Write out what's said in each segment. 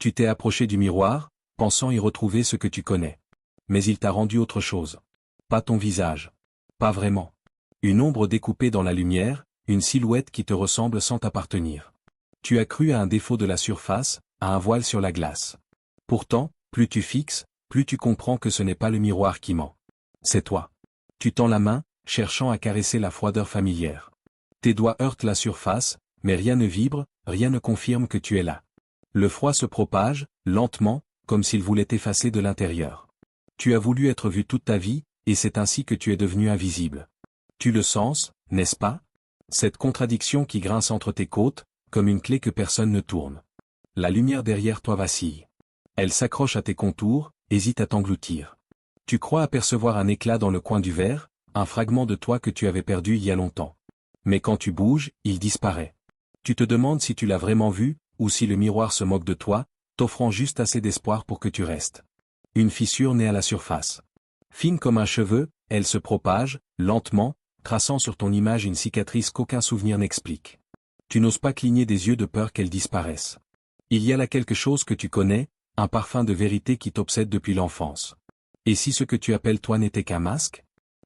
Tu t'es approché du miroir, pensant y retrouver ce que tu connais. Mais il t'a rendu autre chose. Pas ton visage. Pas vraiment. Une ombre découpée dans la lumière, une silhouette qui te ressemble sans t'appartenir. Tu as cru à un défaut de la surface, à un voile sur la glace. Pourtant, plus tu fixes, plus tu comprends que ce n'est pas le miroir qui ment. C'est toi. Tu tends la main, cherchant à caresser la froideur familière. Tes doigts heurtent la surface, mais rien ne vibre, rien ne confirme que tu es là. Le froid se propage, lentement, comme s'il voulait t'effacer de l'intérieur. Tu as voulu être vu toute ta vie, et c'est ainsi que tu es devenu invisible. Tu le sens, n'est-ce pas? Cette contradiction qui grince entre tes côtes, comme une clé que personne ne tourne. La lumière derrière toi vacille. Elle s'accroche à tes contours, hésite à t'engloutir. Tu crois apercevoir un éclat dans le coin du verre, un fragment de toi que tu avais perdu il y a longtemps. Mais quand tu bouges, il disparaît. Tu te demandes si tu l'as vraiment vu, ou si le miroir se moque de toi, t'offrant juste assez d'espoir pour que tu restes. Une fissure naît à la surface. Fine comme un cheveu, elle se propage, lentement, traçant sur ton image une cicatrice qu'aucun souvenir n'explique. Tu n'oses pas cligner des yeux de peur qu'elle disparaisse. Il y a là quelque chose que tu connais, un parfum de vérité qui t'obsède depuis l'enfance. Et si ce que tu appelles toi n'était qu'un masque?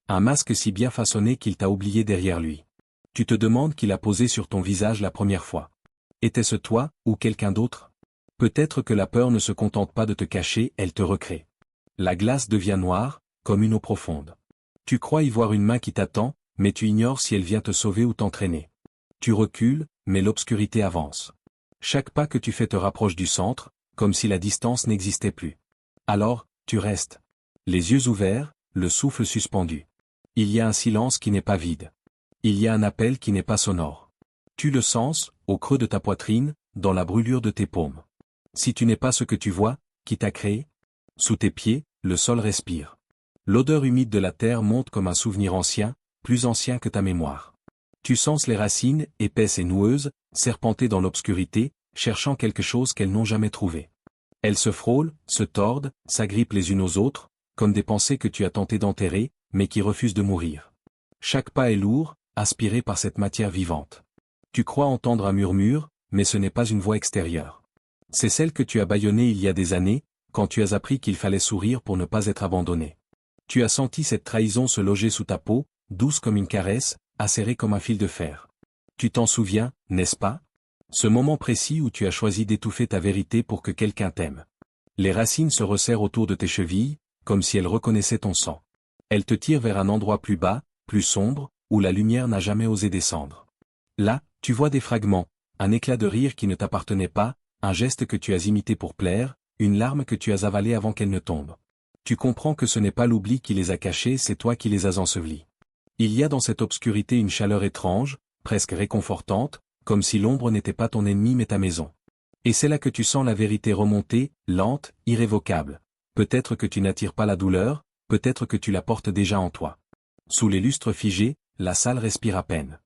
Un masque si bien façonné qu'il t'a oublié derrière lui. Tu te demandes qui l'a posé sur ton visage la première fois. Était-ce toi, ou quelqu'un d'autre? Peut-être que la peur ne se contente pas de te cacher, elle te recrée. La glace devient noire, comme une eau profonde. Tu crois y voir une main qui t'attend, mais tu ignores si elle vient te sauver ou t'entraîner. Tu recules, mais l'obscurité avance. Chaque pas que tu fais te rapproche du centre, comme si la distance n'existait plus. Alors, tu restes. Les yeux ouverts, le souffle suspendu. Il y a un silence qui n'est pas vide. Il y a un appel qui n'est pas sonore. Tu le sens, au creux de ta poitrine, dans la brûlure de tes paumes. Si tu n'es pas ce que tu vois, qui t'a créé? Sous tes pieds, le sol respire. L'odeur humide de la terre monte comme un souvenir ancien, plus ancien que ta mémoire. Tu sens les racines, épaisses et noueuses, serpenter dans l'obscurité, cherchant quelque chose qu'elles n'ont jamais trouvé. Elles se frôlent, se tordent, s'agrippent les unes aux autres, comme des pensées que tu as tenté d'enterrer, mais qui refusent de mourir. Chaque pas est lourd, aspiré par cette matière vivante. Tu crois entendre un murmure, mais ce n'est pas une voix extérieure. C'est celle que tu as bâillonnée il y a des années, quand tu as appris qu'il fallait sourire pour ne pas être abandonné. Tu as senti cette trahison se loger sous ta peau, douce comme une caresse, acérée comme un fil de fer. Tu t'en souviens, n'est-ce pas? Ce moment précis où tu as choisi d'étouffer ta vérité pour que quelqu'un t'aime. Les racines se resserrent autour de tes chevilles, comme si elles reconnaissaient ton sang. Elles te tirent vers un endroit plus bas, plus sombre, où la lumière n'a jamais osé descendre. Là, tu vois des fragments, un éclat de rire qui ne t'appartenait pas, un geste que tu as imité pour plaire, une larme que tu as avalée avant qu'elle ne tombe. Tu comprends que ce n'est pas l'oubli qui les a cachés, c'est toi qui les as ensevelis. Il y a dans cette obscurité une chaleur étrange, presque réconfortante, comme si l'ombre n'était pas ton ennemi mais ta maison. Et c'est là que tu sens la vérité remonter, lente, irrévocable. Peut-être que tu n'attires pas la douleur, peut-être que tu la portes déjà en toi. Sous les lustres figés, la salle respire à peine.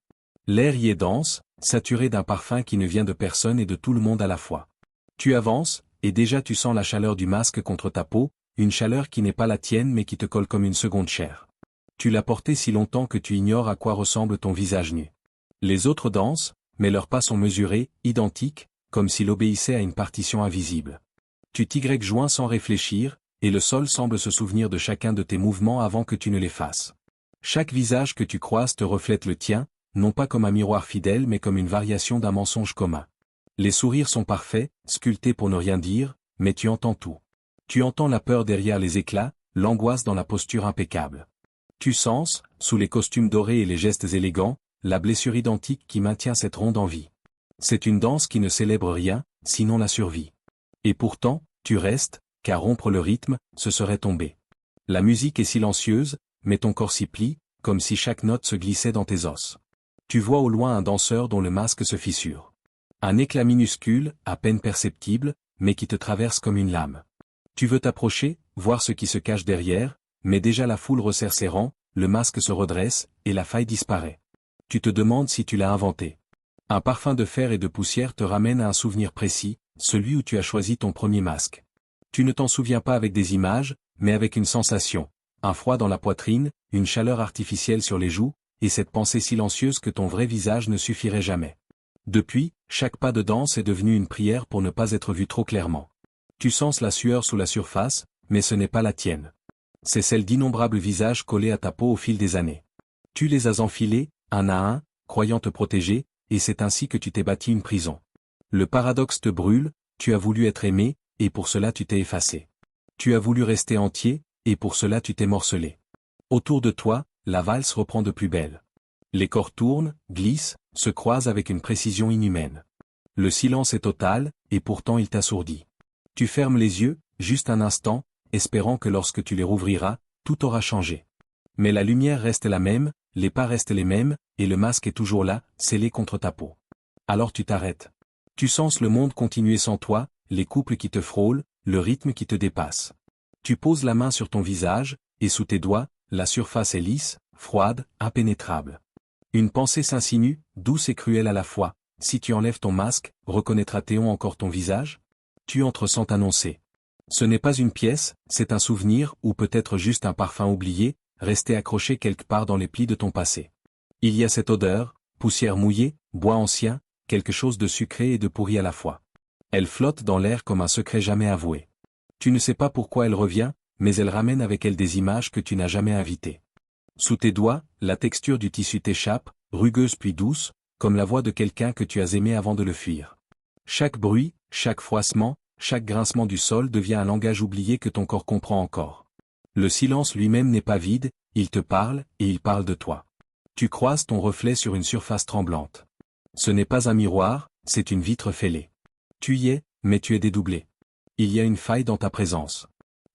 L'air y est dense, saturé d'un parfum qui ne vient de personne et de tout le monde à la fois. Tu avances, et déjà tu sens la chaleur du masque contre ta peau, une chaleur qui n'est pas la tienne mais qui te colle comme une seconde chair. Tu l'as portée si longtemps que tu ignores à quoi ressemble ton visage nu. Les autres dansent, mais leurs pas sont mesurés, identiques, comme s'ils obéissaient à une partition invisible. Tu t'y-joins sans réfléchir, et le sol semble se souvenir de chacun de tes mouvements avant que tu ne les fasses. Chaque visage que tu croises te reflète le tien, non pas comme un miroir fidèle mais comme une variation d'un mensonge commun. Les sourires sont parfaits, sculptés pour ne rien dire, mais tu entends tout. Tu entends la peur derrière les éclats, l'angoisse dans la posture impeccable. Tu sens, sous les costumes dorés et les gestes élégants, la blessure identique qui maintient cette ronde en vie. C'est une danse qui ne célèbre rien, sinon la survie. Et pourtant, tu restes, car rompre le rythme, ce serait tomber. La musique est silencieuse, mais ton corps s'y plie, comme si chaque note se glissait dans tes os. Tu vois au loin un danseur dont le masque se fissure. Un éclat minuscule, à peine perceptible, mais qui te traverse comme une lame. Tu veux t'approcher, voir ce qui se cache derrière, mais déjà la foule resserre ses rangs, le masque se redresse, et la faille disparaît. Tu te demandes si tu l'as inventé. Un parfum de fer et de poussière te ramène à un souvenir précis, celui où tu as choisi ton premier masque. Tu ne t'en souviens pas avec des images, mais avec une sensation, un froid dans la poitrine, une chaleur artificielle sur les joues, et cette pensée silencieuse que ton vrai visage ne suffirait jamais. Depuis, chaque pas de danse est devenu une prière pour ne pas être vu trop clairement. Tu sens la sueur sous la surface, mais ce n'est pas la tienne. C'est celle d'innombrables visages collés à ta peau au fil des années. Tu les as enfilés, un à un, croyant te protéger, et c'est ainsi que tu t'es bâti une prison. Le paradoxe te brûle, tu as voulu être aimé, et pour cela tu t'es effacé. Tu as voulu rester entier, et pour cela tu t'es morcelé. Autour de toi, la valse reprend de plus belle. Les corps tournent, glissent, se croisent avec une précision inhumaine. Le silence est total, et pourtant il t'assourdit. Tu fermes les yeux, juste un instant, espérant que lorsque tu les rouvriras, tout aura changé. Mais la lumière reste la même, les pas restent les mêmes, et le masque est toujours là, scellé contre ta peau. Alors tu t'arrêtes. Tu sens le monde continuer sans toi, les couples qui te frôlent, le rythme qui te dépasse. Tu poses la main sur ton visage, et sous tes doigts, la surface est lisse, froide, impénétrable. Une pensée s'insinue, douce et cruelle à la fois. Si tu enlèves ton masque, reconnaîtra Théon encore ton visage? Tu entres sans t'annoncer. Ce n'est pas une pièce, c'est un souvenir ou peut-être juste un parfum oublié, resté accroché quelque part dans les plis de ton passé. Il y a cette odeur, poussière mouillée, bois ancien, quelque chose de sucré et de pourri à la fois. Elle flotte dans l'air comme un secret jamais avoué. Tu ne sais pas pourquoi elle revient, mais elle ramène avec elle des images que tu n'as jamais invitées. Sous tes doigts, la texture du tissu t'échappe, rugueuse puis douce, comme la voix de quelqu'un que tu as aimé avant de le fuir. Chaque bruit, chaque froissement, chaque grincement du sol devient un langage oublié que ton corps comprend encore. Le silence lui-même n'est pas vide, il te parle, et il parle de toi. Tu croises ton reflet sur une surface tremblante. Ce n'est pas un miroir, c'est une vitre fêlée. Tu y es, mais tu es dédoublé. Il y a une faille dans ta présence.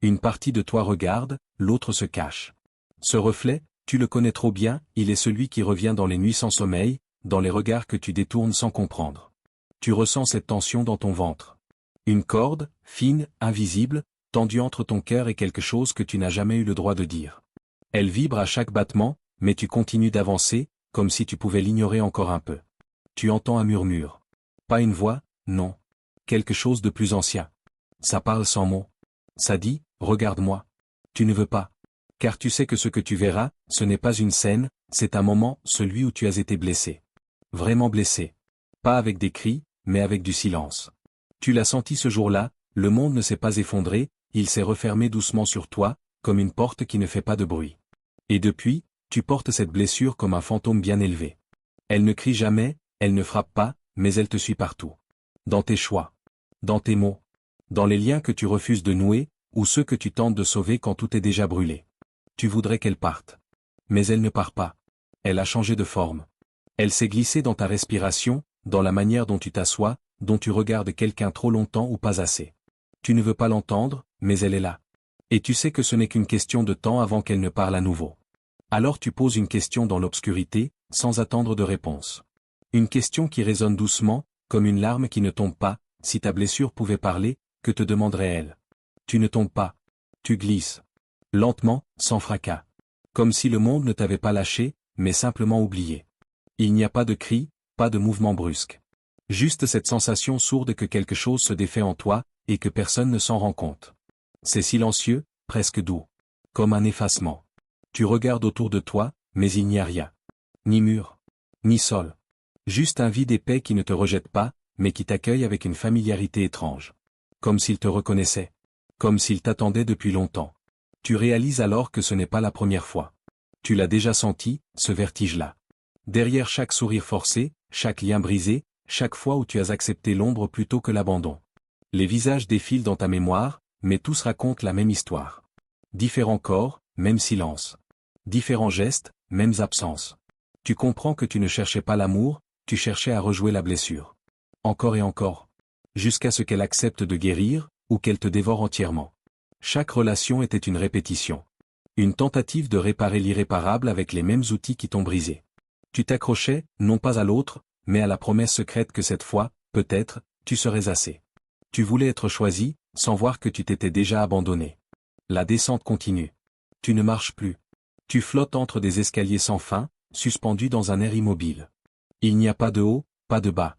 Une partie de toi regarde, l'autre se cache. Ce reflet, tu le connais trop bien, il est celui qui revient dans les nuits sans sommeil, dans les regards que tu détournes sans comprendre. Tu ressens cette tension dans ton ventre. Une corde, fine, invisible, tendue entre ton cœur et quelque chose que tu n'as jamais eu le droit de dire. Elle vibre à chaque battement, mais tu continues d'avancer, comme si tu pouvais l'ignorer encore un peu. Tu entends un murmure. Pas une voix, non. Quelque chose de plus ancien. Ça parle sans mots. Ça dit, regarde-moi. Tu ne veux pas. Car tu sais que ce que tu verras, ce n'est pas une scène, c'est un moment, celui où tu as été blessé. Vraiment blessé. Pas avec des cris, mais avec du silence. Tu l'as senti ce jour-là, le monde ne s'est pas effondré, il s'est refermé doucement sur toi, comme une porte qui ne fait pas de bruit. Et depuis, tu portes cette blessure comme un fantôme bien élevé. Elle ne crie jamais, elle ne frappe pas, mais elle te suit partout. Dans tes choix. Dans tes mots. Dans les liens que tu refuses de nouer, ou ceux que tu tentes de sauver quand tout est déjà brûlé. Tu voudrais qu'elle parte. Mais elle ne part pas. Elle a changé de forme. Elle s'est glissée dans ta respiration, dans la manière dont tu t'assois, dont tu regardes quelqu'un trop longtemps ou pas assez. Tu ne veux pas l'entendre, mais elle est là. Et tu sais que ce n'est qu'une question de temps avant qu'elle ne parle à nouveau. Alors tu poses une question dans l'obscurité, sans attendre de réponse. Une question qui résonne doucement, comme une larme qui ne tombe pas, si ta blessure pouvait parler, que te demanderait-elle? Tu ne tombes pas. Tu glisses. Lentement, sans fracas. Comme si le monde ne t'avait pas lâché, mais simplement oublié. Il n'y a pas de cri, pas de mouvement brusque. Juste cette sensation sourde que quelque chose se défait en toi, et que personne ne s'en rend compte. C'est silencieux, presque doux. Comme un effacement. Tu regardes autour de toi, mais il n'y a rien. Ni mur. Ni sol. Juste un vide épais qui ne te rejette pas, mais qui t'accueille avec une familiarité étrange. Comme s'il te reconnaissait. Comme s'il t'attendait depuis longtemps. Tu réalises alors que ce n'est pas la première fois. Tu l'as déjà senti, ce vertige-là. Derrière chaque sourire forcé, chaque lien brisé, chaque fois où tu as accepté l'ombre plutôt que l'abandon. Les visages défilent dans ta mémoire, mais tous racontent la même histoire. Différents corps, même silence. Différents gestes, mêmes absences. Tu comprends que tu ne cherchais pas l'amour, tu cherchais à rejouer la blessure. Encore et encore. Jusqu'à ce qu'elle accepte de guérir, ou qu'elle te dévore entièrement. Chaque relation était une répétition. Une tentative de réparer l'irréparable avec les mêmes outils qui t'ont brisé. Tu t'accrochais, non pas à l'autre, mais à la promesse secrète que cette fois, peut-être, tu serais assez. Tu voulais être choisi, sans voir que tu t'étais déjà abandonné. La descente continue. Tu ne marches plus. Tu flottes entre des escaliers sans fin, suspendu dans un air immobile. Il n'y a pas de haut, pas de bas.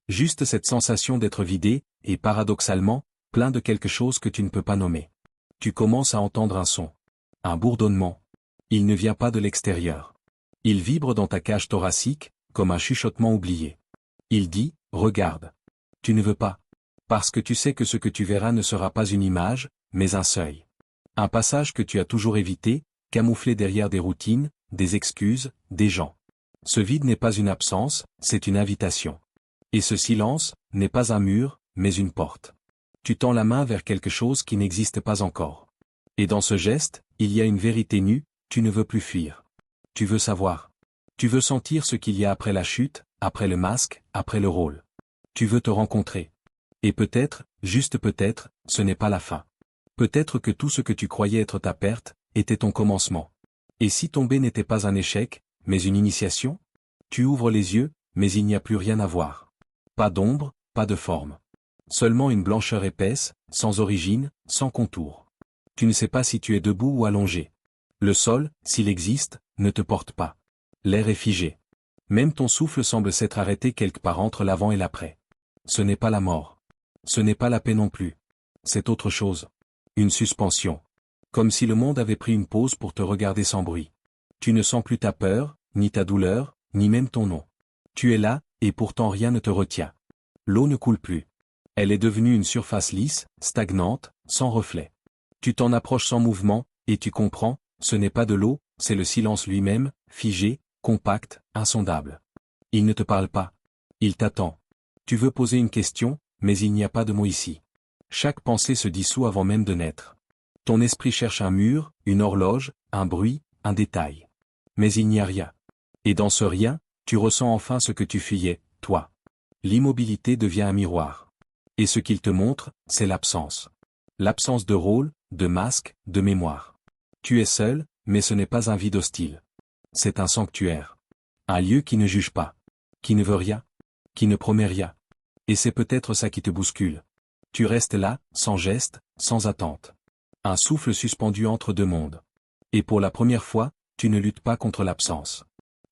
Juste cette sensation d'être vidé, et paradoxalement, plein de quelque chose que tu ne peux pas nommer. Tu commences à entendre un son. Un bourdonnement. Il ne vient pas de l'extérieur. Il vibre dans ta cage thoracique, comme un chuchotement oublié. Il dit, regarde. Tu ne veux pas. Parce que tu sais que ce que tu verras ne sera pas une image, mais un seuil. Un passage que tu as toujours évité, camouflé derrière des routines, des excuses, des gens. Ce vide n'est pas une absence, c'est une invitation. Et ce silence, n'est pas un mur, mais une porte. Tu tends la main vers quelque chose qui n'existe pas encore. Et dans ce geste, il y a une vérité nue, tu ne veux plus fuir. Tu veux savoir. Tu veux sentir ce qu'il y a après la chute, après le masque, après le rôle. Tu veux te rencontrer. Et peut-être, juste peut-être, ce n'est pas la fin. Peut-être que tout ce que tu croyais être ta perte, était ton commencement. Et si tomber n'était pas un échec, mais une initiation? Tu ouvres les yeux, mais il n'y a plus rien à voir. Pas d'ombre, pas de forme. Seulement une blancheur épaisse, sans origine, sans contour. Tu ne sais pas si tu es debout ou allongé. Le sol, s'il existe, ne te porte pas. L'air est figé. Même ton souffle semble s'être arrêté quelque part entre l'avant et l'après. Ce n'est pas la mort. Ce n'est pas la paix non plus. C'est autre chose. Une suspension. Comme si le monde avait pris une pause pour te regarder sans bruit. Tu ne sens plus ta peur, ni ta douleur, ni même ton nom. Tu es là, et pourtant rien ne te retient. L'eau ne coule plus. Elle est devenue une surface lisse, stagnante, sans reflet. Tu t'en approches sans mouvement, et tu comprends, ce n'est pas de l'eau, c'est le silence lui-même, figé, compact, insondable. Il ne te parle pas. Il t'attend. Tu veux poser une question, mais il n'y a pas de mots ici. Chaque pensée se dissout avant même de naître. Ton esprit cherche un mur, une horloge, un bruit, un détail. Mais il n'y a rien. Et dans ce rien, tu ressens enfin ce que tu fuyais, toi. L'immobilité devient un miroir. Et ce qu'il te montre, c'est l'absence. L'absence de rôle, de masque, de mémoire. Tu es seul, mais ce n'est pas un vide hostile. C'est un sanctuaire. Un lieu qui ne juge pas. Qui ne veut rien. Qui ne promet rien. Et c'est peut-être ça qui te bouscule. Tu restes là, sans geste, sans attente. Un souffle suspendu entre deux mondes. Et pour la première fois, tu ne luttes pas contre l'absence.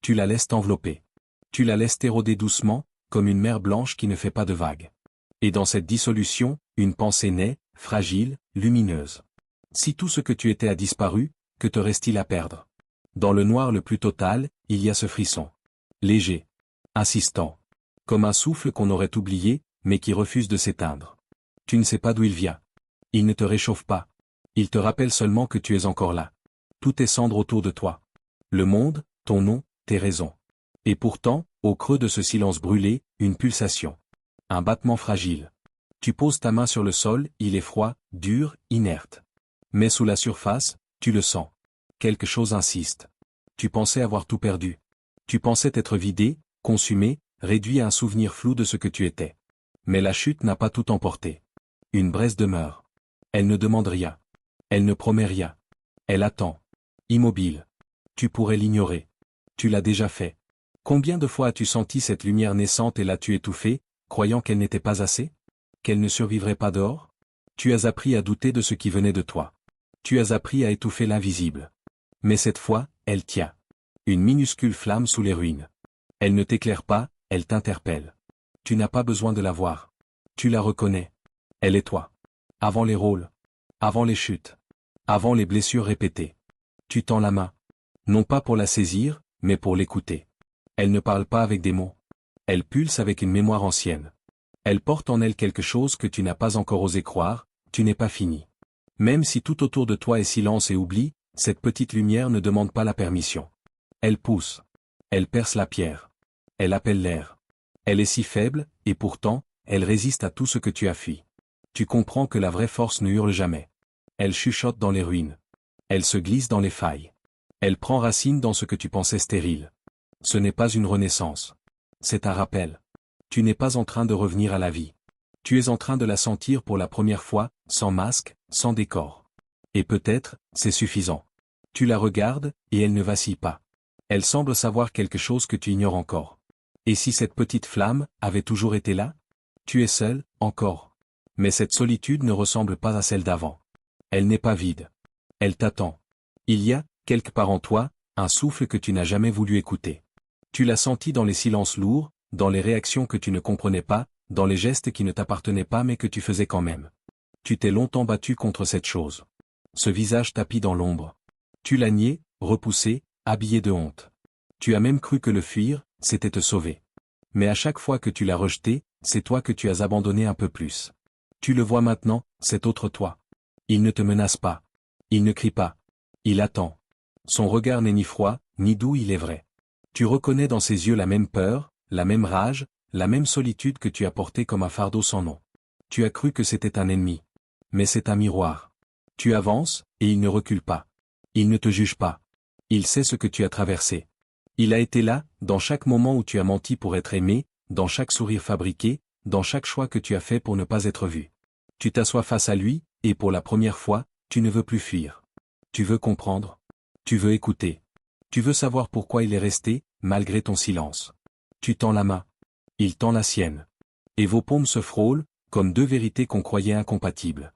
Tu la laisses t'envelopper. Tu la laisses t'éroder doucement, comme une mer blanche qui ne fait pas de vagues. Et dans cette dissolution, une pensée naît, fragile, lumineuse. Si tout ce que tu étais a disparu, que te reste-t-il à perdre? Dans le noir le plus total, il y a ce frisson. Léger. Insistant. Comme un souffle qu'on aurait oublié, mais qui refuse de s'éteindre. Tu ne sais pas d'où il vient. Il ne te réchauffe pas. Il te rappelle seulement que tu es encore là. Tout est cendre autour de toi. Le monde, ton nom, tes raisons. Et pourtant, au creux de ce silence brûlé, une pulsation. Un battement fragile. Tu poses ta main sur le sol, il est froid, dur, inerte. Mais sous la surface, tu le sens. Quelque chose insiste. Tu pensais avoir tout perdu. Tu pensais t'être vidé, consumé, réduit à un souvenir flou de ce que tu étais. Mais la chute n'a pas tout emporté. Une braise demeure. Elle ne demande rien. Elle ne promet rien. Elle attend. Immobile. Tu pourrais l'ignorer. Tu l'as déjà fait. Combien de fois as-tu senti cette lumière naissante et l'as-tu étouffée, croyant qu'elle n'était pas assez? Qu'elle ne survivrait pas dehors? Tu as appris à douter de ce qui venait de toi. Tu as appris à étouffer l'invisible. Mais cette fois, elle tient. Une minuscule flamme sous les ruines. Elle ne t'éclaire pas, elle t'interpelle. Tu n'as pas besoin de la voir. Tu la reconnais. Elle est toi. Avant les rôles. Avant les chutes. Avant les blessures répétées. Tu tends la main. Non pas pour la saisir, mais pour l'écouter. Elle ne parle pas avec des mots. Elle pulse avec une mémoire ancienne. Elle porte en elle quelque chose que tu n'as pas encore osé croire, tu n'es pas fini. Même si tout autour de toi est silence et oubli, cette petite lumière ne demande pas la permission. Elle pousse. Elle perce la pierre. Elle appelle l'air. Elle est si faible, et pourtant, elle résiste à tout ce que tu as fui. Tu comprends que la vraie force ne hurle jamais. Elle chuchote dans les ruines. Elle se glisse dans les failles. Elle prend racine dans ce que tu pensais stérile. Ce n'est pas une renaissance. C'est un rappel. Tu n'es pas en train de revenir à la vie. Tu es en train de la sentir pour la première fois, sans masque, sans décor. Et peut-être, c'est suffisant. Tu la regardes, et elle ne vacille pas. Elle semble savoir quelque chose que tu ignores encore. Et si cette petite flamme avait toujours été là? Tu es seul, encore. Mais cette solitude ne ressemble pas à celle d'avant. Elle n'est pas vide. Elle t'attend. Il y a, quelque part en toi, un souffle que tu n'as jamais voulu écouter. Tu l'as senti dans les silences lourds, dans les réactions que tu ne comprenais pas, dans les gestes qui ne t'appartenaient pas mais que tu faisais quand même. Tu t'es longtemps battu contre cette chose. Ce visage tapis dans l'ombre. Tu l'as nié, repoussé, habillé de honte. Tu as même cru que le fuir, c'était te sauver. Mais à chaque fois que tu l'as rejeté, c'est toi que tu as abandonné un peu plus. Tu le vois maintenant, cet autre toi. Il ne te menace pas. Il ne crie pas. Il attend. Son regard n'est ni froid, ni doux, il est vrai. Tu reconnais dans ses yeux la même peur, la même rage, la même solitude que tu as portée comme un fardeau sans nom. Tu as cru que c'était un ennemi. Mais c'est un miroir. Tu avances, et il ne recule pas. Il ne te juge pas. Il sait ce que tu as traversé. Il a été là, dans chaque moment où tu as menti pour être aimé, dans chaque sourire fabriqué, dans chaque choix que tu as fait pour ne pas être vu. Tu t'assois face à lui, et pour la première fois, tu ne veux plus fuir. Tu veux comprendre. Tu veux écouter. Tu veux savoir pourquoi il est resté, malgré ton silence. Tu tends la main. Il tend la sienne. Et vos paumes se frôlent, comme deux vérités qu'on croyait incompatibles.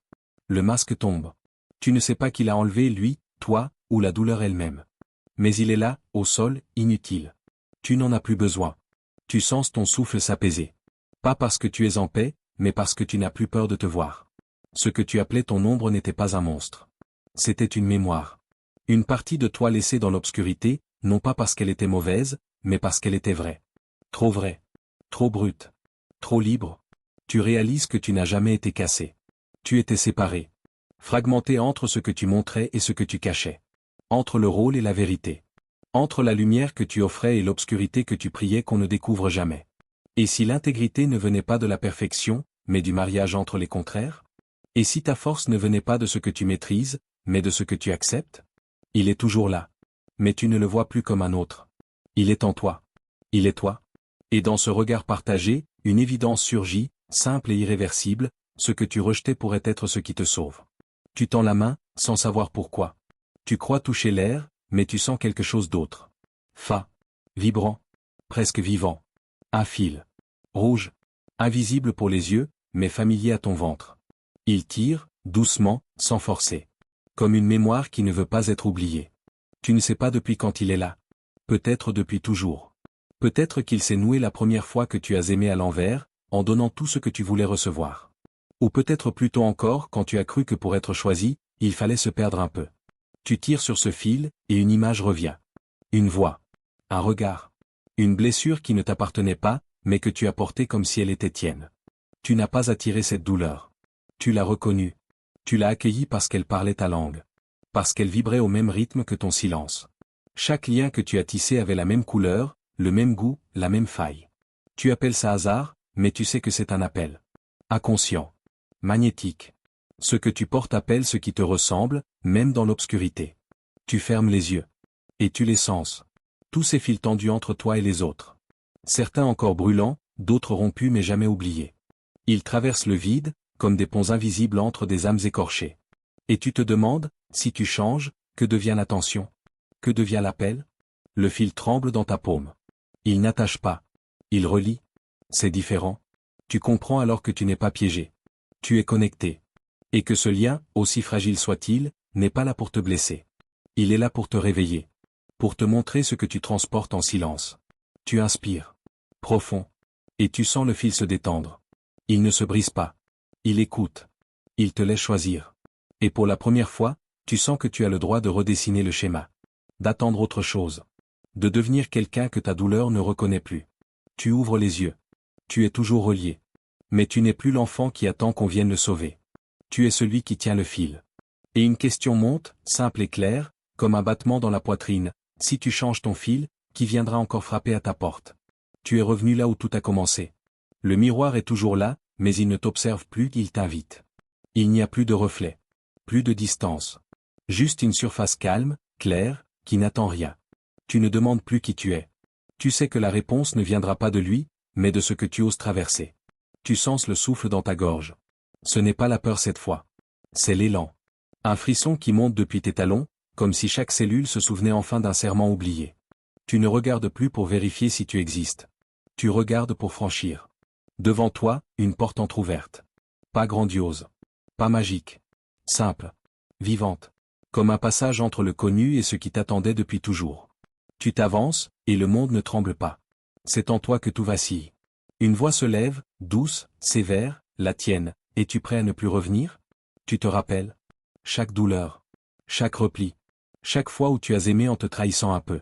Le masque tombe. Tu ne sais pas qui l'a enlevé, lui, toi, ou la douleur elle-même. Mais il est là, au sol, inutile. Tu n'en as plus besoin. Tu sens ton souffle s'apaiser. Pas parce que tu es en paix, mais parce que tu n'as plus peur de te voir. Ce que tu appelais ton ombre n'était pas un monstre. C'était une mémoire. Une partie de toi laissée dans l'obscurité, non pas parce qu'elle était mauvaise, mais parce qu'elle était vraie. Trop vraie. Trop brute. Trop libre. Tu réalises que tu n'as jamais été cassé. Tu étais séparé. Fragmenté entre ce que tu montrais et ce que tu cachais. Entre le rôle et la vérité. Entre la lumière que tu offrais et l'obscurité que tu priais qu'on ne découvre jamais. Et si l'intégrité ne venait pas de la perfection, mais du mariage entre les contraires? Et si ta force ne venait pas de ce que tu maîtrises, mais de ce que tu acceptes? Il est toujours là. Mais tu ne le vois plus comme un autre. Il est en toi. Il est toi. Et dans ce regard partagé, une évidence surgit, simple et irréversible, ce que tu rejetais pourrait être ce qui te sauve. Tu tends la main, sans savoir pourquoi. Tu crois toucher l'air, mais tu sens quelque chose d'autre. Fa. Vibrant. Presque vivant. Un fil. Rouge. Invisible pour les yeux, mais familier à ton ventre. Il tire, doucement, sans forcer. Comme une mémoire qui ne veut pas être oubliée. Tu ne sais pas depuis quand il est là. Peut-être depuis toujours. Peut-être qu'il s'est noué la première fois que tu as aimé à l'envers, en donnant tout ce que tu voulais recevoir. Ou peut-être plus tôt encore quand tu as cru que pour être choisi, il fallait se perdre un peu. Tu tires sur ce fil, et une image revient. Une voix. Un regard. Une blessure qui ne t'appartenait pas, mais que tu as portée comme si elle était tienne. Tu n'as pas attiré cette douleur. Tu l'as reconnue. Tu l'as accueillie parce qu'elle parlait ta langue. Parce qu'elle vibrait au même rythme que ton silence. Chaque lien que tu as tissé avait la même couleur, le même goût, la même faille. Tu appelles ça hasard, mais tu sais que c'est un appel. Inconscient. Magnétique. Ce que tu portes appelle ce qui te ressemble, même dans l'obscurité. Tu fermes les yeux. Et tu les sens. Tous ces fils tendus entre toi et les autres. Certains encore brûlants, d'autres rompus mais jamais oubliés. Ils traversent le vide, comme des ponts invisibles entre des âmes écorchées. Et tu te demandes, si tu changes, que devient l'attention? Que devient l'appel? Le fil tremble dans ta paume. Il n'attache pas. Il relie. C'est différent. Tu comprends alors que tu n'es pas piégé. Tu es connecté. Et que ce lien, aussi fragile soit-il, n'est pas là pour te blesser. Il est là pour te réveiller. Pour te montrer ce que tu transportes en silence. Tu inspires. Profond. Et tu sens le fil se détendre. Il ne se brise pas. Il écoute. Il te laisse choisir. Et pour la première fois, tu sens que tu as le droit de redessiner le schéma. D'attendre autre chose. De devenir quelqu'un que ta douleur ne reconnaît plus. Tu ouvres les yeux. Tu es toujours relié. Mais tu n'es plus l'enfant qui attend qu'on vienne le sauver. Tu es celui qui tient le fil. Et une question monte, simple et claire, comme un battement dans la poitrine. Si tu changes ton fil, qui viendra encore frapper à ta porte? Tu es revenu là où tout a commencé. Le miroir est toujours là, mais il ne t'observe plus, il t'invite. Il n'y a plus de reflet. Plus de distance. Juste une surface calme, claire, qui n'attend rien. Tu ne demandes plus qui tu es. Tu sais que la réponse ne viendra pas de lui, mais de ce que tu oses traverser. Tu sens le souffle dans ta gorge. Ce n'est pas la peur cette fois. C'est l'élan. Un frisson qui monte depuis tes talons, comme si chaque cellule se souvenait enfin d'un serment oublié. Tu ne regardes plus pour vérifier si tu existes. Tu regardes pour franchir. Devant toi, une porte entr'ouverte. Pas grandiose. Pas magique. Simple. Vivante. Comme un passage entre le connu et ce qui t'attendait depuis toujours. Tu t'avances, et le monde ne tremble pas. C'est en toi que tout vacille. Une voix se lève, douce, sévère, la tienne. Es-tu prêt à ne plus revenir? Tu te rappelles? Chaque douleur. Chaque repli. Chaque fois où tu as aimé en te trahissant un peu.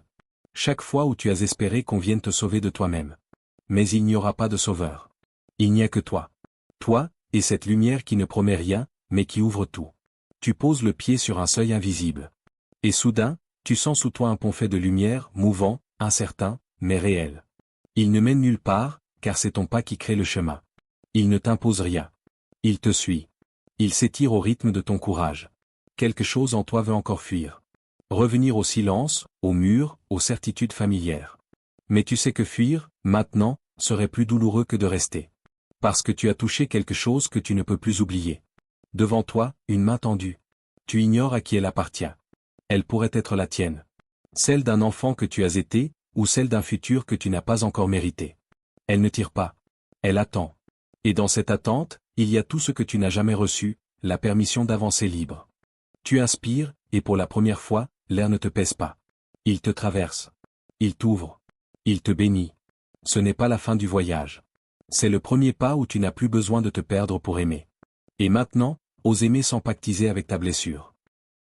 Chaque fois où tu as espéré qu'on vienne te sauver de toi-même. Mais il n'y aura pas de sauveur. Il n'y a que toi. Toi, Et cette lumière qui ne promet rien, mais qui ouvre tout. Tu poses le pied sur un seuil invisible. Et soudain, tu sens sous toi un pont fait de lumière, mouvant, incertain, mais réel. Il ne mène nulle part, car c'est ton pas qui crée le chemin. Il ne t'impose rien. Il te suit. Il s'étire au rythme de ton courage. Quelque chose en toi veut encore fuir. Revenir au silence, au mur, aux certitudes familières. Mais tu sais que fuir, maintenant, serait plus douloureux que de rester. Parce que tu as touché quelque chose que tu ne peux plus oublier. Devant toi, une main tendue. Tu ignores à qui elle appartient. Elle pourrait être la tienne. Celle d'un enfant que tu as été, ou celle d'un futur que tu n'as pas encore mérité. Elle ne tire pas. Elle attend. Et dans cette attente, il y a tout ce que tu n'as jamais reçu, la permission d'avancer libre. Tu inspires, et pour la première fois, l'air ne te pèse pas. Il te traverse. Il t'ouvre. Il te bénit. Ce n'est pas la fin du voyage. C'est le premier pas où tu n'as plus besoin de te perdre pour aimer. Et maintenant, ose aimer sans pactiser avec ta blessure.